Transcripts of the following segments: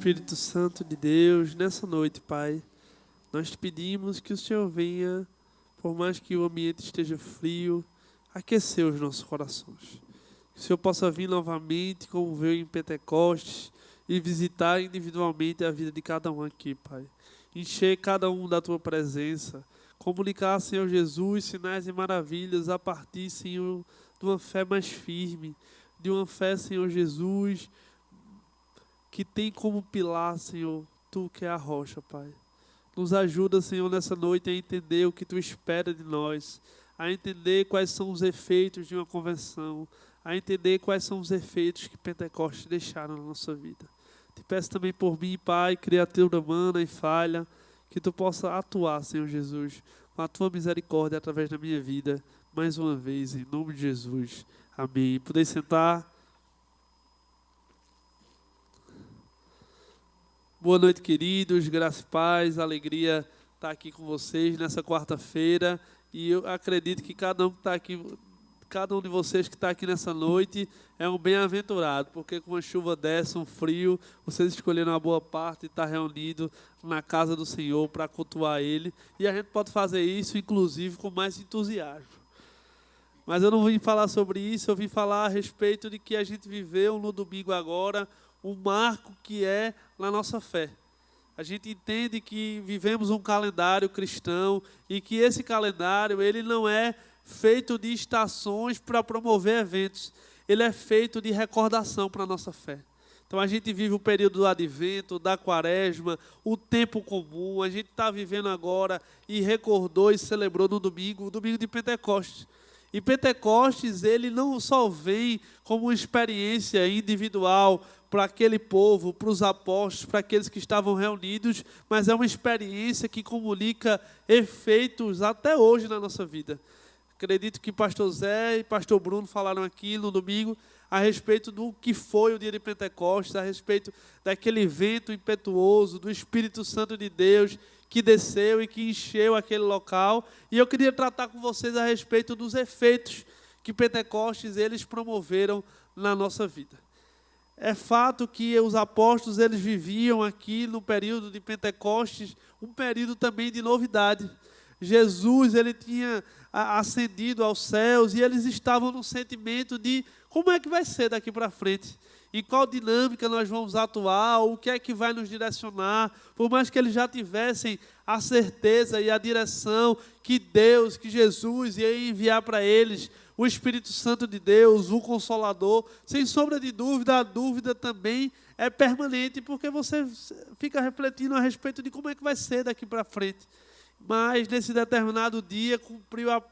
Espírito Santo de Deus, nessa noite, Pai, nós te pedimos que o Senhor venha, por mais que o ambiente esteja frio, aquecer os nossos corações. Que o Senhor possa vir novamente, como veio em Pentecostes, e visitar individualmente a vida de cada um aqui, Pai. Encher cada um da Tua presença, comunicar, Senhor Jesus, sinais e maravilhas a partir, Senhor, de uma fé mais firme, de uma fé, Senhor Jesus, que tem como pilar, Senhor, Tu que é a rocha, Pai. Nos ajuda, Senhor, nessa noite a entender o que Tu espera de nós, a entender quais são os efeitos de uma conversão, a entender quais são os efeitos que Pentecostes deixaram na nossa vida. Te peço também por mim, Pai, criatura humana e falha, que Tu possa atuar, Senhor Jesus, com a Tua misericórdia através da minha vida, mais uma vez, em nome de Jesus. Amém. Podem sentar. Boa noite, queridos, graça e paz, alegria estar aqui com vocês nessa quarta-feira, e eu acredito que cada um de vocês que está aqui nessa noite é um bem-aventurado, porque com a chuva desce, um frio, vocês escolheram uma boa parte e estar reunido na casa do Senhor para cultuar Ele, e a gente pode fazer isso, inclusive, com mais entusiasmo. Mas eu não vim falar sobre isso, eu vim falar a respeito de que a gente viveu no domingo agora, um marco que é na nossa fé. A gente entende que vivemos um calendário cristão e que esse calendário ele não é feito de estações para promover eventos. Ele é feito de recordação para a nossa fé. Então a gente vive o período do advento, da quaresma, o tempo comum. A gente está vivendo agora e recordou e celebrou no domingo, o domingo de Pentecostes. E Pentecostes, ele não só vem como uma experiência individual para aquele povo, para os apóstolos, para aqueles que estavam reunidos, mas é uma experiência que comunica efeitos até hoje na nossa vida. Acredito que pastor Zé e pastor Bruno falaram aqui no domingo a respeito do que foi o dia de Pentecostes, a respeito daquele vento impetuoso, do Espírito Santo de Deus que desceu e que encheu aquele local. E eu queria tratar com vocês a respeito dos efeitos que Pentecostes eles promoveram na nossa vida. É fato que os apóstolos eles viviam aqui no período de Pentecostes, um período também de novidade. Jesus ele tinha ascendido aos céus e eles estavam no sentimento de como é que vai ser daqui para frente. Em qual dinâmica nós vamos atuar, o que é que vai nos direcionar, por mais que eles já tivessem a certeza e a direção que Deus, que Jesus ia enviar para eles, o Espírito Santo de Deus, o Consolador, sem sombra de dúvida, a dúvida também é permanente, porque você fica refletindo a respeito de como é que vai ser daqui para frente. Mas nesse determinado dia cumpriu a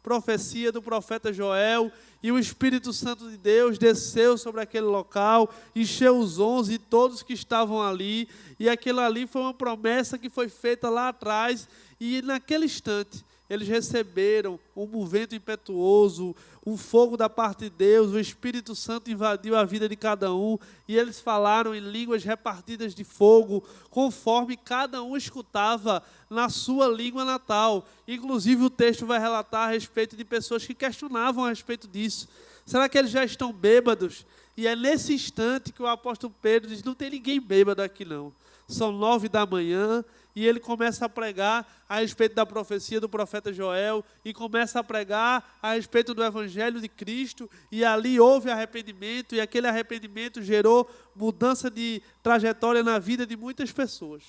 profecia do profeta Joel, e o Espírito Santo de Deus desceu sobre aquele local, encheu os 11 e todos que estavam ali, e aquilo ali foi uma promessa que foi feita lá atrás, e naquele instante eles receberam um vento impetuoso, um fogo da parte de Deus, o Espírito Santo invadiu a vida de cada um, e eles falaram em línguas repartidas de fogo, conforme cada um escutava na sua língua natal. Inclusive o texto vai relatar a respeito de pessoas que questionavam a respeito disso. Será que eles já estão bêbados? E é nesse instante que o apóstolo Pedro diz, não tem ninguém bêbado aqui não. São 9 da manhã, e ele começa a pregar a respeito da profecia do profeta Joel, e começa a pregar a respeito do Evangelho de Cristo, e ali houve arrependimento, e aquele arrependimento gerou mudança de trajetória na vida de muitas pessoas.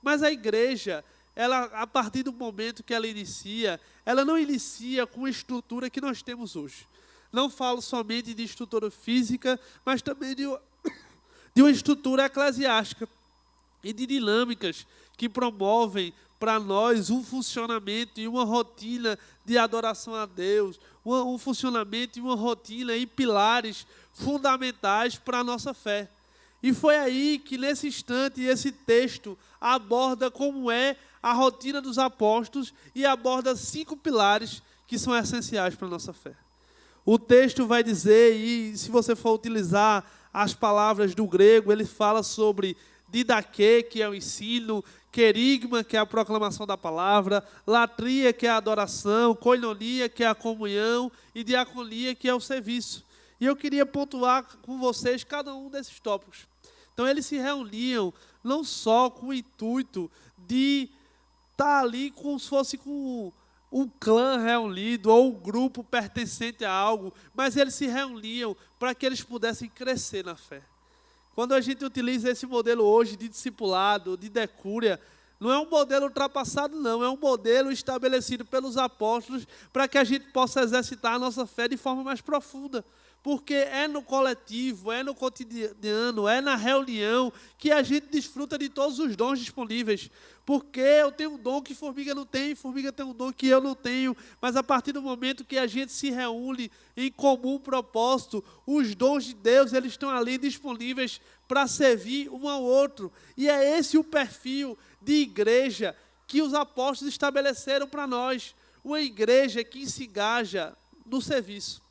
Mas a igreja, ela, a partir do momento que ela inicia, ela não inicia com a estrutura que nós temos hoje. Não falo somente de estrutura física, mas também de uma estrutura eclesiástica e de dinâmicas que promovem para nós um funcionamento e uma rotina de adoração a Deus, um funcionamento e uma rotina e pilares fundamentais para a nossa fé. E foi aí que, nesse instante, esse texto aborda como é a rotina dos apóstolos e aborda 5 pilares que são essenciais para a nossa fé. O texto vai dizer, e se você for utilizar as palavras do grego, ele fala sobre didaquê, que é o ensino, querigma, que é a proclamação da palavra, latria, que é a adoração, koinonia, que é a comunhão, e diaconia, que é o serviço. E eu queria pontuar com vocês cada um desses tópicos. Então, eles se reuniam não só com o intuito de estar ali como se fosse com um clã reunido ou um grupo pertencente a algo, mas eles se reuniam para que eles pudessem crescer na fé. Quando a gente utiliza esse modelo hoje de discipulado, de decúria, não é um modelo ultrapassado, não. É um modelo estabelecido pelos apóstolos para que a gente possa exercitar a nossa fé de forma mais profunda. Porque é no coletivo, é no cotidiano, é na reunião que a gente desfruta de todos os dons disponíveis. Porque eu tenho um dom que formiga não tem, formiga tem um dom que eu não tenho. Mas a partir do momento que a gente se reúne em comum propósito, os dons de Deus, eles estão ali disponíveis para servir um ao outro. E é esse o perfil de igreja que os apóstolos estabeleceram para nós. Uma igreja que se engaja no serviço.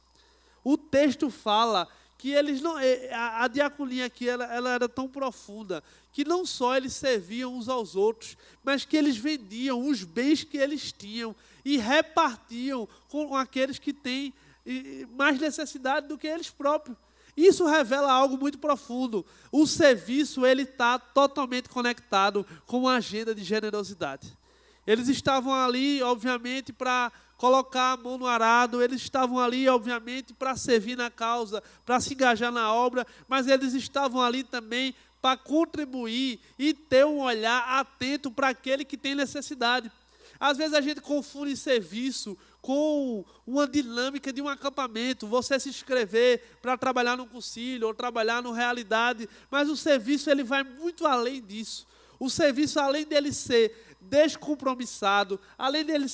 O texto fala que eles não, a diaconia aqui ela era tão profunda que não só eles serviam uns aos outros, mas que eles vendiam os bens que eles tinham e repartiam com aqueles que têm mais necessidade do que eles próprios. Isso revela algo muito profundo. O serviço ele está totalmente conectado com uma agenda de generosidade. Eles estavam ali, obviamente, para colocar a mão no arado, eles estavam ali, obviamente, para servir na causa, para se engajar na obra, mas eles estavam ali também para contribuir e ter um olhar atento para aquele que tem necessidade. Às vezes a gente confunde serviço com uma dinâmica de um acampamento, você se inscrever para trabalhar no concílio ou trabalhar no Realidade, mas o serviço ele vai muito além disso. O serviço, além dele ser descompromissado, além dele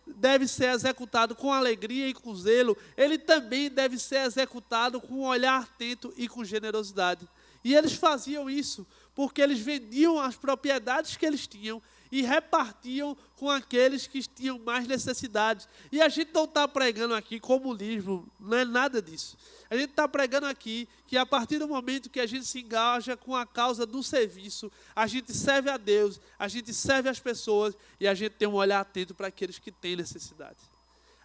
deve ser executado com alegria e com zelo, ele também deve ser executado com um olhar atento e com generosidade. E eles faziam isso porque eles vendiam as propriedades que eles tinham e repartiam com aqueles que tinham mais necessidades. E a gente não está pregando aqui comunismo, não é nada disso. A gente está pregando aqui que a partir do momento que a gente se engaja com a causa do serviço, a gente serve a Deus, a gente serve as pessoas e a gente tem um olhar atento para aqueles que têm necessidade.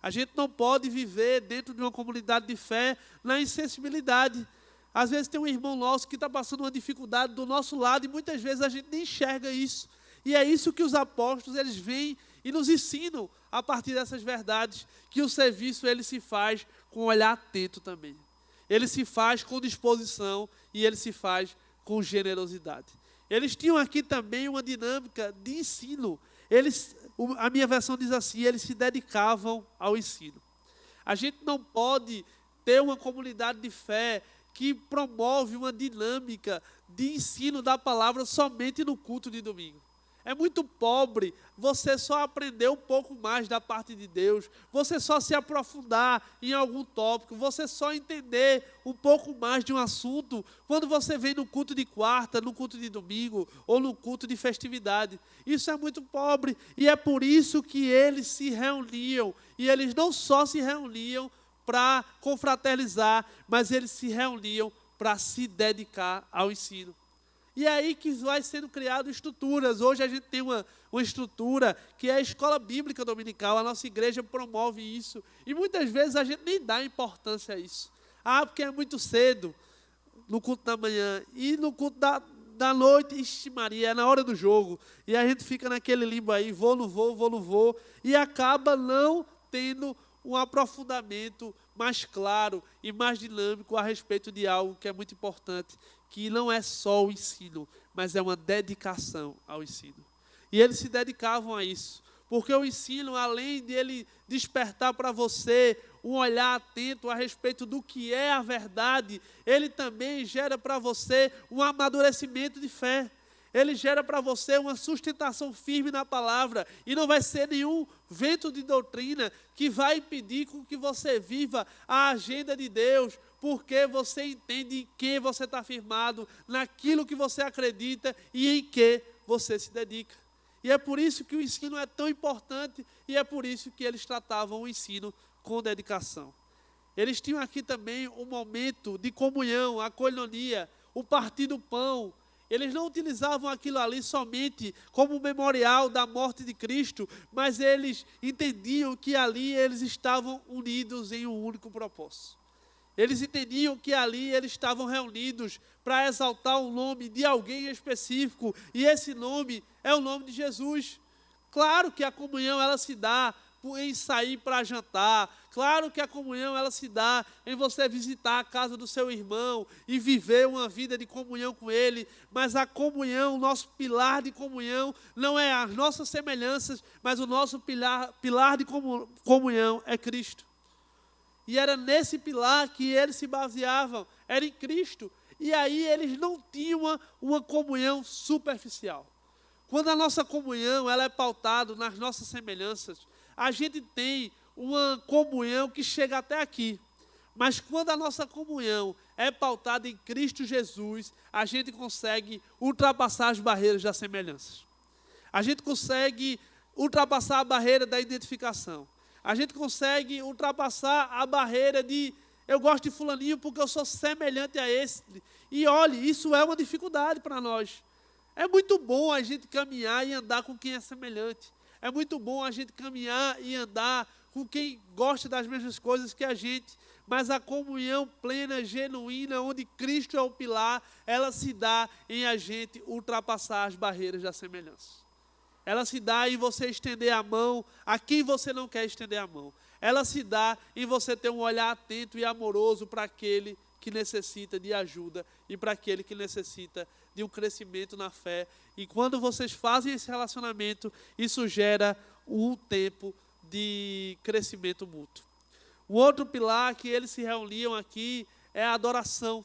A gente não pode viver dentro de uma comunidade de fé na insensibilidade. Às vezes tem um irmão nosso que está passando uma dificuldade do nosso lado e muitas vezes a gente nem enxerga isso. E é isso que os apóstolos, eles vêm e nos ensinam a partir dessas verdades, que o serviço ele se faz com um olhar atento também. Ele se faz com disposição e ele se faz com generosidade. Eles tinham aqui também uma dinâmica de ensino. A minha versão diz assim, eles se dedicavam ao ensino. A gente não pode ter uma comunidade de fé que promove uma dinâmica de ensino da palavra somente no culto de domingo. É muito pobre você só aprender um pouco mais da parte de Deus, você só se aprofundar em algum tópico, você só entender um pouco mais de um assunto quando você vem no culto de quarta, no culto de domingo ou no culto de festividade. Isso é muito pobre e é por isso que eles se reuniam. E eles não só se reuniam para confraternizar, mas eles se reuniam para se dedicar ao ensino. E é aí que vai sendo criado estruturas. Hoje a gente tem uma estrutura que é a escola bíblica dominical. A nossa igreja promove isso. E muitas vezes a gente nem dá importância a isso. Porque é muito cedo no culto da manhã. E no culto da noite, ixi Maria, é na hora do jogo. E a gente fica naquele limbo aí, vou, não vou, vou, não vou. E acaba não tendo um aprofundamento mais claro e mais dinâmico a respeito de algo que é muito importante, que não é só o ensino, mas é uma dedicação ao ensino. E eles se dedicavam a isso, porque o ensino, além de ele despertar para você um olhar atento a respeito do que é a verdade, ele também gera para você um amadurecimento de fé. Ele gera para você uma sustentação firme na palavra e não vai ser nenhum vento de doutrina que vai impedir com que você viva a agenda de Deus, porque você entende em que você está firmado, naquilo que você acredita e em que você se dedica. E é por isso que o ensino é tão importante e é por isso que eles tratavam o ensino com dedicação. Eles tinham aqui também um momento de comunhão, a koinonia, o partir do pão. Eles não utilizavam aquilo ali somente como memorial da morte de Cristo, mas eles entendiam que ali eles estavam unidos em um único propósito. Eles entendiam que ali eles estavam reunidos para exaltar o nome de alguém específico, e esse nome é o nome de Jesus. Claro que a comunhão ela se dá em sair para jantar, claro que a comunhão ela se dá em você visitar a casa do seu irmão e viver uma vida de comunhão com ele, mas a comunhão, o nosso pilar de comunhão não é as nossas semelhanças, mas o nosso pilar de comunhão é Cristo. E era nesse pilar que eles se baseavam, era em Cristo. E aí eles não tinham uma comunhão superficial. Quando a nossa comunhão ela é pautada nas nossas semelhanças, a gente tem uma comunhão que chega até aqui. Mas quando a nossa comunhão é pautada em Cristo Jesus, a gente consegue ultrapassar as barreiras das semelhanças. A gente consegue ultrapassar a barreira da identificação. A gente consegue ultrapassar a barreira de eu gosto de fulaninho porque eu sou semelhante a esse. E olhe, isso é uma dificuldade para nós. É muito bom a gente caminhar e andar com quem é semelhante. É muito bom a gente caminhar e andar com quem gosta das mesmas coisas que a gente. Mas a comunhão plena, genuína, onde Cristo é o pilar, ela se dá em a gente ultrapassar as barreiras da semelhança. Ela se dá em você estender a mão a quem você não quer estender a mão. Ela se dá em você ter um olhar atento e amoroso para aquele que necessita de ajuda e para aquele que necessita de um crescimento na fé. E quando vocês fazem esse relacionamento, isso gera um tempo de crescimento mútuo. O outro pilar que eles se reuniam aqui é a adoração.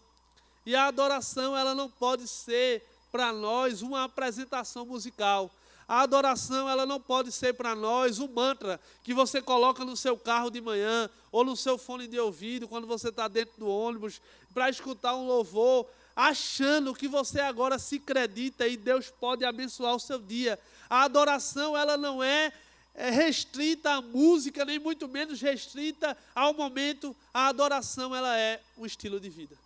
E a adoração ela não pode ser para nós uma apresentação musical. A adoração ela não pode ser para nós um mantra que você coloca no seu carro de manhã ou no seu fone de ouvido quando você está dentro do ônibus para escutar um louvor, achando que você agora se acredita e Deus pode abençoar o seu dia. A adoração ela não é restrita à música, nem muito menos restrita ao momento. A adoração ela é um estilo de vida.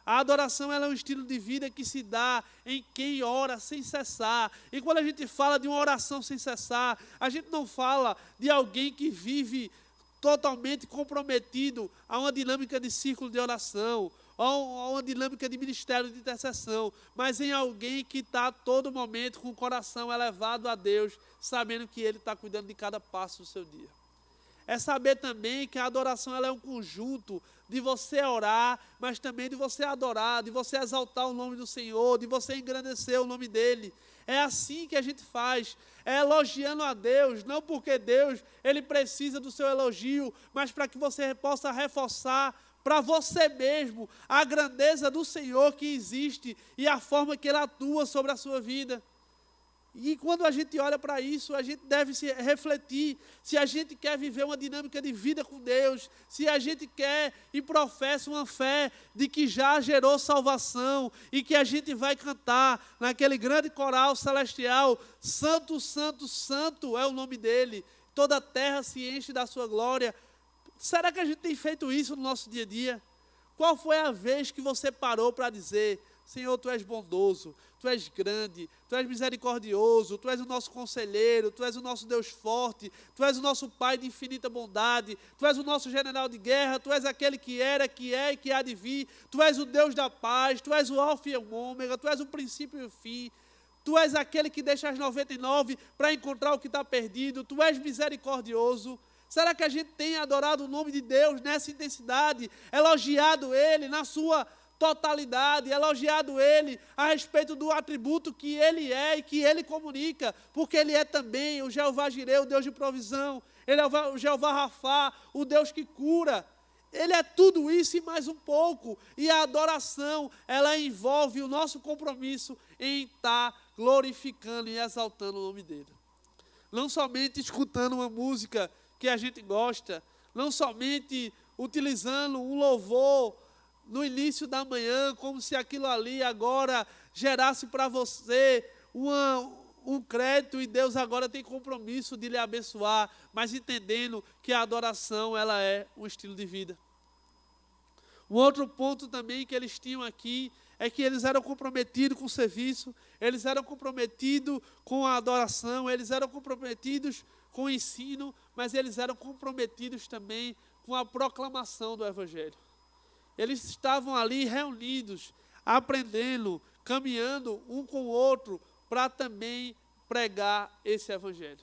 A adoração ela é um estilo de vida que se dá em quem ora sem cessar. E quando a gente fala de uma oração sem cessar, a gente não fala de alguém que vive totalmente comprometido a uma dinâmica de círculo de oração, a uma dinâmica de ministério de intercessão, mas em alguém que está a todo momento com o coração elevado a Deus, sabendo que Ele está cuidando de cada passo do seu dia. É saber também que a adoração ela é um conjunto de você orar, mas também de você adorar, de você exaltar o nome do Senhor, de você engrandecer o nome dEle. É assim que a gente faz, é elogiando a Deus, não porque Deus ele precisa do seu elogio, mas para que você possa reforçar para você mesmo a grandeza do Senhor que existe e a forma que Ele atua sobre a sua vida. E quando a gente olha para isso, a gente deve se refletir se a gente quer viver uma dinâmica de vida com Deus, se a gente quer e professa uma fé de que já gerou salvação e que a gente vai cantar naquele grande coral celestial, Santo, Santo, Santo é o nome dEle, toda a terra se enche da sua glória. Será que a gente tem feito isso no nosso dia a dia? Qual foi a vez que você parou para dizer: Senhor, Tu és bondoso, Tu és grande, Tu és misericordioso, Tu és o nosso conselheiro, Tu és o nosso Deus forte, Tu és o nosso Pai de infinita bondade, Tu és o nosso general de guerra, Tu és aquele que era, que é e que há de vir, Tu és o Deus da paz, Tu és o alfa e o ômega, Tu és o princípio e o fim, Tu és aquele que deixa as 99 para encontrar o que está perdido, Tu és misericordioso. Será que a gente tem adorado o nome de Deus nessa intensidade, elogiado Ele na sua totalidade, elogiado Ele a respeito do atributo que Ele é e que Ele comunica, porque Ele é também o Jeová Jireh, o Deus de provisão, Ele é o Jeová Rafá, o Deus que cura. Ele é tudo isso e mais um pouco, e a adoração, ela envolve o nosso compromisso em estar glorificando e exaltando o nome dEle. Não somente escutando uma música que a gente gosta, não somente utilizando um louvor no início da manhã, como se aquilo ali agora gerasse para você um crédito e Deus agora tem compromisso de lhe abençoar, mas entendendo que a adoração ela é um estilo de vida. Um outro ponto também que eles tinham aqui é que eles eram comprometidos com o serviço, eles eram comprometidos com a adoração, eles eram comprometidos com o ensino, mas eles eram comprometidos também com a proclamação do Evangelho. Eles estavam ali reunidos, aprendendo, caminhando um com o outro, para também pregar esse evangelho.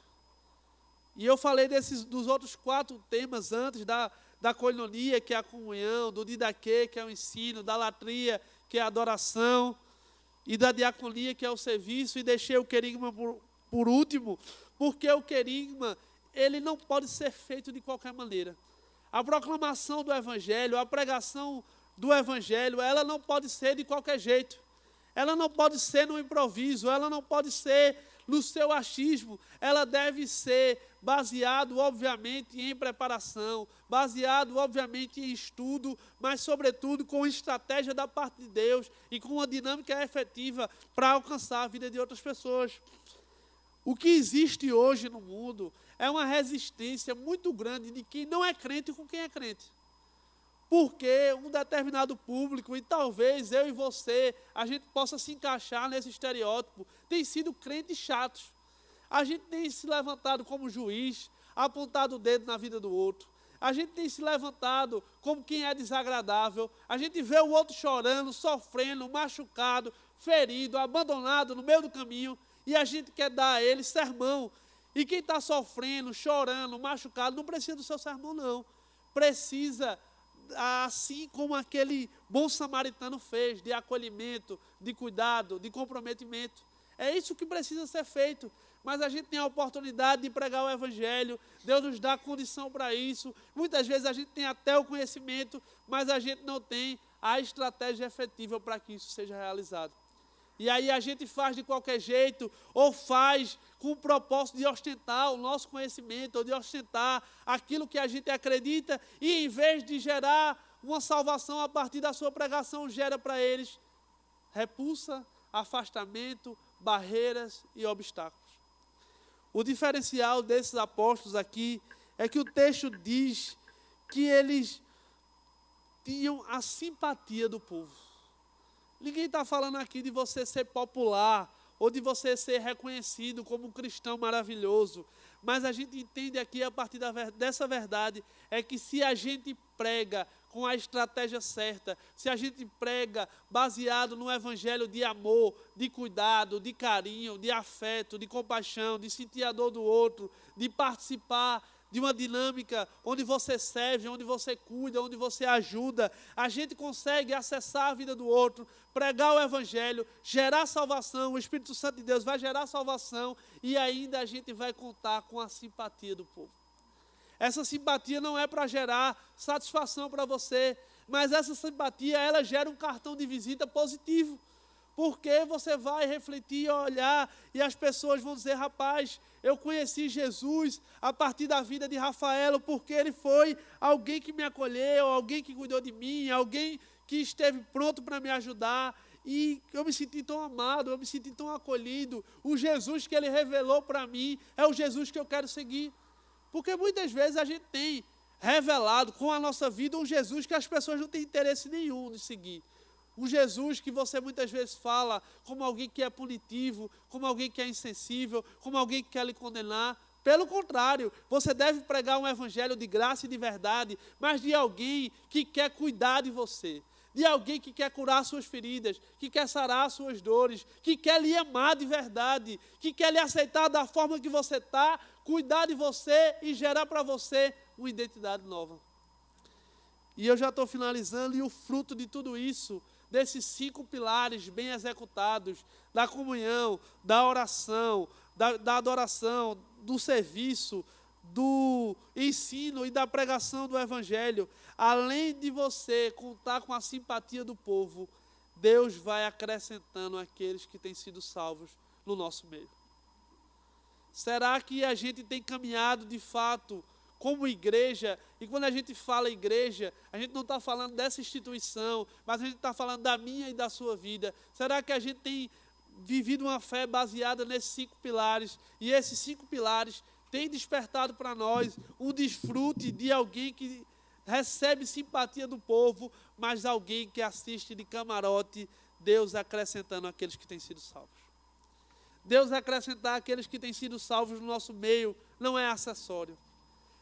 E eu falei dos outros 4 temas antes, da koinonia, que é a comunhão, do didaquê, que é o ensino, da latria, que é a adoração, e da diaconia, que é o serviço, e deixei o querigma por último, porque o querigma, ele não pode ser feito de qualquer maneira. A proclamação do evangelho, a pregação do evangelho, ela não pode ser de qualquer jeito. Ela não pode ser no improviso, ela não pode ser no seu achismo, ela deve ser baseado, obviamente, em preparação, baseado, obviamente, em estudo, mas, sobretudo, com estratégia da parte de Deus e com uma dinâmica efetiva para alcançar a vida de outras pessoas. O que existe hoje no mundo é uma resistência muito grande de quem não é crente com quem é crente. Porque um determinado público, e talvez eu e você, a gente possa se encaixar nesse estereótipo, tem sido crentes chatos. A gente tem se levantado como juiz, apontado o dedo na vida do outro. A gente tem se levantado como quem é desagradável. A gente vê o outro chorando, sofrendo, machucado, ferido, abandonado no meio do caminho, e a gente quer dar a ele sermão. E quem está sofrendo, chorando, machucado, não precisa do seu sermão, não. Precisa, assim como aquele bom samaritano fez, de acolhimento, de cuidado, de comprometimento. É isso que precisa ser feito. Mas a gente tem a oportunidade de pregar o evangelho, Deus nos dá condição para isso. Muitas vezes a gente tem até o conhecimento, mas a gente não tem a estratégia efetiva para que isso seja realizado. E aí a gente faz de qualquer jeito, ou faz com o propósito de ostentar o nosso conhecimento, ou de ostentar aquilo que a gente acredita, e em vez de gerar uma salvação a partir da sua pregação, gera para eles repulsa, afastamento, barreiras e obstáculos. O diferencial desses apóstolos aqui é que o texto diz que eles tinham a simpatia do povo. Ninguém está falando aqui de você ser popular ou de você ser reconhecido como um cristão maravilhoso, mas a gente entende aqui, a partir dessa verdade, é que se a gente prega com a estratégia certa, se a gente prega baseado no evangelho de amor, de cuidado, de carinho, de afeto, de compaixão, de sentir a dor do outro, de participar de uma dinâmica onde você serve, onde você cuida, onde você ajuda, a gente consegue acessar a vida do outro, pregar o evangelho, gerar salvação, o Espírito Santo de Deus vai gerar salvação e ainda a gente vai contar com a simpatia do povo. Essa simpatia não é para gerar satisfação para você, mas essa simpatia, ela gera um cartão de visita positivo. Porque você vai refletir, olhar, e as pessoas vão dizer, rapaz, eu conheci Jesus a partir da vida de Rafaelo, porque ele foi alguém que me acolheu, alguém que cuidou de mim, alguém que esteve pronto para me ajudar, e eu me senti tão amado, eu me senti tão acolhido. O Jesus que ele revelou para mim é o Jesus que eu quero seguir. Porque muitas vezes a gente tem revelado com a nossa vida um Jesus que as pessoas não têm interesse nenhum de seguir. Um Jesus que você muitas vezes fala como alguém que é punitivo, como alguém que é insensível, como alguém que quer lhe condenar. Pelo contrário, você deve pregar um evangelho de graça e de verdade, mas de alguém que quer cuidar de você, de alguém que quer curar suas feridas, que quer sarar suas dores, que quer lhe amar de verdade, que quer lhe aceitar da forma que você está, cuidar de você e gerar para você uma identidade nova. E eu já estou finalizando, e o fruto de tudo isso, desses 5 pilares bem executados, da comunhão, da oração, da adoração, do serviço, do ensino e da pregação do evangelho, além de você contar com a simpatia do povo, Deus vai acrescentando aqueles que têm sido salvos no nosso meio. Será que a gente tem caminhado de fato como igreja? E quando a gente fala igreja, a gente não está falando dessa instituição, mas a gente está falando da minha e da sua vida. Será que a gente tem vivido uma fé baseada nesses 5 pilares? E esses 5 pilares têm despertado para nós um desfrute de alguém que recebe simpatia do povo, mas alguém que assiste de camarote, Deus acrescentando aqueles que têm sido salvos. Deus acrescentar aqueles que têm sido salvos no nosso meio não é acessório.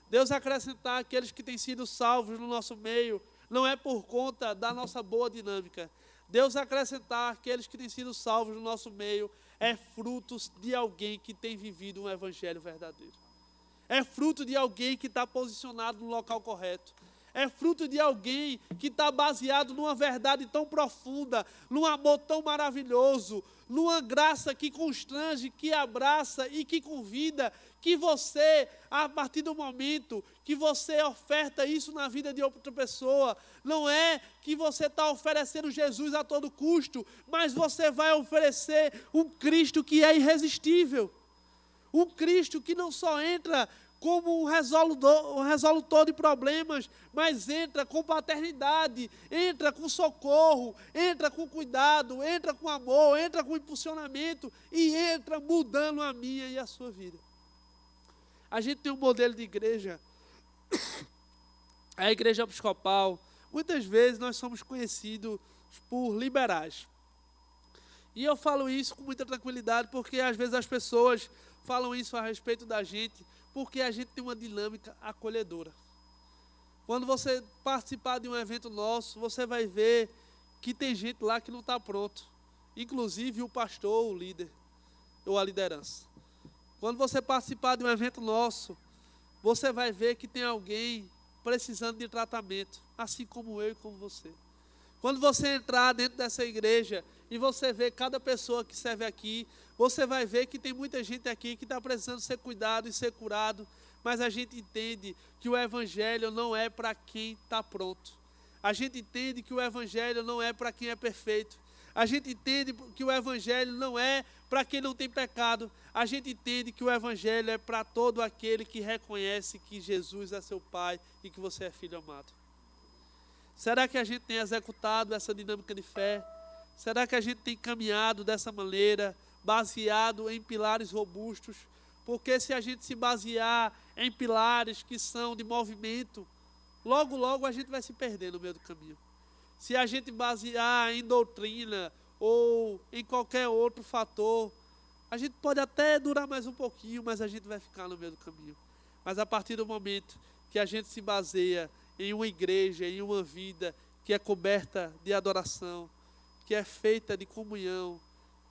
Deus acrescentar aqueles que têm sido salvos no nosso meio não é por conta da nossa boa dinâmica. Deus acrescentar aqueles que têm sido salvos no nosso meio é fruto de alguém que tem vivido um evangelho verdadeiro. É fruto de alguém que está posicionado no local correto. É fruto de alguém que está baseado numa verdade tão profunda, num amor tão maravilhoso, numa graça que constrange, que abraça e que convida, que você, a partir do momento que você oferta isso na vida de outra pessoa, não é que você está oferecendo Jesus a todo custo, mas você vai oferecer um Cristo que é irresistível. Um Cristo que não só entra como um resolutor de problemas, mas entra com paternidade, entra com socorro, entra com cuidado, entra com amor, entra com impulsionamento e entra mudando a minha e a sua vida. A gente tem um modelo de igreja, a igreja episcopal. Muitas vezes nós somos conhecidos por liberais. E eu falo isso com muita tranquilidade, porque às vezes as pessoas falam isso a respeito da gente, porque a gente tem uma dinâmica acolhedora. Quando você participar de um evento nosso, você vai ver que tem gente lá que não está pronto. Inclusive o pastor, o líder, ou a liderança. Quando você participar de um evento nosso, você vai ver que tem alguém precisando de tratamento, assim como eu e como você. Quando você entrar dentro dessa igreja e você ver cada pessoa que serve aqui, você vai ver que tem muita gente aqui que está precisando ser cuidado e ser curado, mas a gente entende que o evangelho não é para quem está pronto. A gente entende que o evangelho não é para quem é perfeito. A gente entende que o evangelho não é para quem não tem pecado. A gente entende que o evangelho é para todo aquele que reconhece que Jesus é seu Pai e que você é filho amado. Será que a gente tem executado essa dinâmica de fé? Será que a gente tem caminhado dessa maneira, baseado em pilares robustos? Porque se a gente se basear em pilares que são de movimento, logo, logo a gente vai se perder no meio do caminho. Se a gente basear em doutrina ou em qualquer outro fator, a gente pode até durar mais um pouquinho, mas a gente vai ficar no meio do caminho. Mas a partir do momento que a gente se baseia em uma igreja, em uma vida que é coberta de adoração, que é feita de comunhão,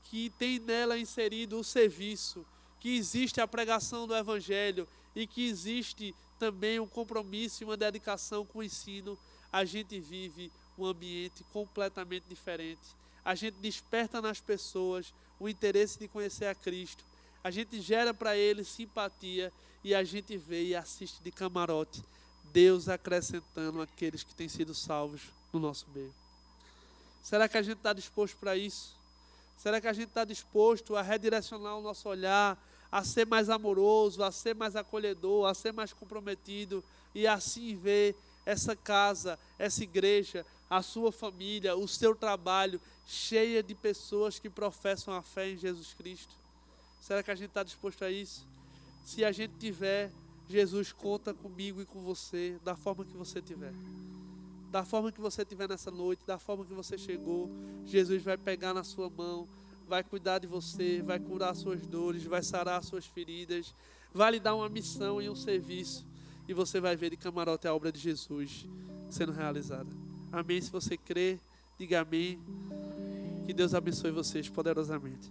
que tem nela inserido o serviço, que existe a pregação do evangelho e que existe também um compromisso e uma dedicação com o ensino, a gente vive um ambiente completamente diferente. A gente desperta nas pessoas o interesse de conhecer a Cristo. A gente gera para eles simpatia e a gente vê e assiste de camarote Deus acrescentando aqueles que têm sido salvos no nosso meio. Será que a gente está disposto para isso? Será que a gente está disposto a redirecionar o nosso olhar, a ser mais amoroso, a ser mais acolhedor, a ser mais comprometido e assim ver essa casa, essa igreja, a sua família, o seu trabalho cheia de pessoas que professam a fé em Jesus Cristo? Será que a gente está disposto a isso? Se a gente tiver, Jesus conta comigo e com você, da forma que você tiver. Da forma que você tiver nessa noite, da forma que você chegou, Jesus vai pegar na sua mão, vai cuidar de você, vai curar as suas dores, vai sarar as suas feridas, vai lhe dar uma missão e um serviço, e você vai ver de camarote a obra de Jesus sendo realizada. Amém? Se você crê, diga amém. Que Deus abençoe vocês poderosamente.